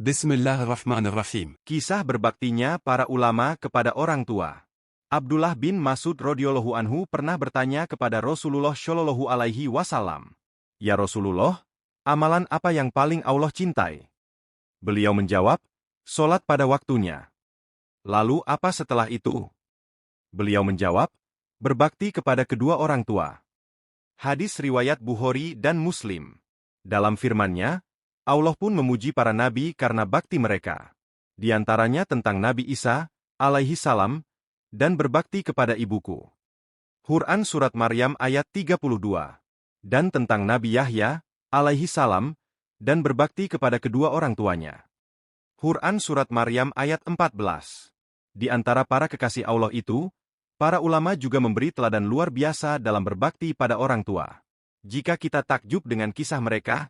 Bismillahirrahmanirrahim. Kisah berbaktinya para ulama kepada orang tua. Abdullah bin Mas'ud radhiyallahu anhu pernah bertanya kepada Rasulullah shallallahu alaihi wasallam, "Ya Rasulullah, amalan apa yang paling Allah cintai?" Beliau menjawab, "Salat pada waktunya." "Lalu apa setelah itu?" Beliau menjawab, "Berbakti kepada kedua orang tua." Hadis riwayat Bukhari dan Muslim. Dalam firman-Nya, Allah pun memuji para nabi karena bakti mereka. Di antaranya tentang Nabi Isa, alaihi salam, dan berbakti kepada ibuku. Quran Surat Maryam ayat 32. Dan tentang Nabi Yahya, alaihi salam, dan berbakti kepada kedua orang tuanya. Quran Surat Maryam ayat 14. Di antara para kekasih Allah itu, para ulama juga memberi teladan luar biasa dalam berbakti pada orang tua. Jika kita takjub dengan kisah mereka,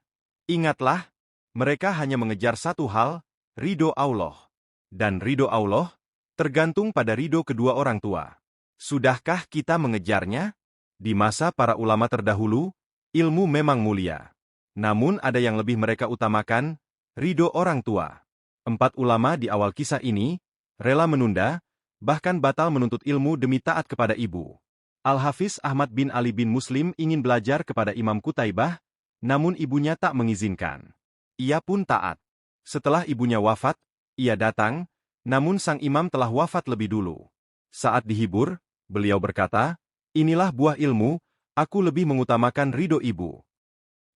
ingatlah, mereka hanya mengejar satu hal, ridho Allah. Dan ridho Allah tergantung pada ridho kedua orang tua. Sudahkah kita mengejarnya? Di masa para ulama terdahulu, ilmu memang mulia. Namun ada yang lebih mereka utamakan, ridho orang tua. 4 ulama di awal kisah ini, rela menunda, bahkan batal menuntut ilmu demi taat kepada ibu. Al-Hafiz Ahmad bin Ali bin Muslim ingin belajar kepada Imam Qutaibah, namun ibunya tak mengizinkan. Ia pun taat. Setelah ibunya wafat, ia datang, namun sang imam telah wafat lebih dulu. Saat dihibur, beliau berkata, "Inilah buah ilmu, aku lebih mengutamakan ridho ibu."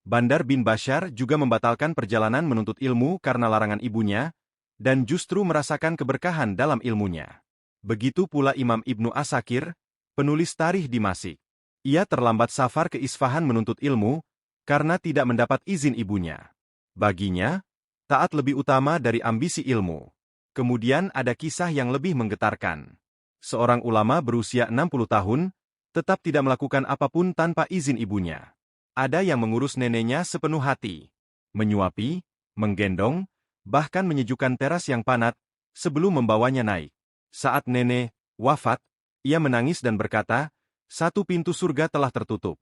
Bandar bin Bashar juga membatalkan perjalanan menuntut ilmu karena larangan ibunya, dan justru merasakan keberkahan dalam ilmunya. Begitu pula Imam Ibnu Asakir, penulis tarikh Dimasyik. Ia terlambat safar ke Isfahan menuntut ilmu, karena tidak mendapat izin ibunya. Baginya, taat lebih utama dari ambisi ilmu. Kemudian ada kisah yang lebih menggetarkan. Seorang ulama berusia 60 tahun, tetap tidak melakukan apapun tanpa izin ibunya. Ada yang mengurus neneknya sepenuh hati, menyuapi, menggendong, bahkan menyejukkan teras yang panas, sebelum membawanya naik. Saat nenek wafat, ia menangis dan berkata, "Satu pintu surga telah tertutup."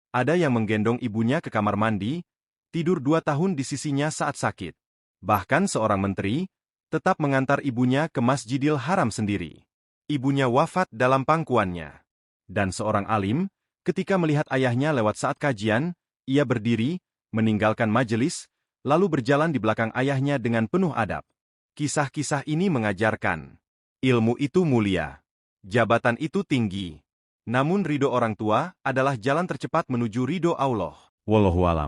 Ada yang menggendong ibunya ke kamar mandi, tidur 2 tahun di sisinya saat sakit. Bahkan seorang menteri, tetap mengantar ibunya ke Masjidil Haram sendiri. Ibunya wafat dalam pangkuannya. Dan seorang alim, ketika melihat ayahnya lewat saat kajian, ia berdiri, meninggalkan majelis, lalu berjalan di belakang ayahnya dengan penuh adab. Kisah-kisah ini mengajarkan, ilmu itu mulia, jabatan itu tinggi. Namun ridho orang tua adalah jalan tercepat menuju ridho Allah. Wallahualam.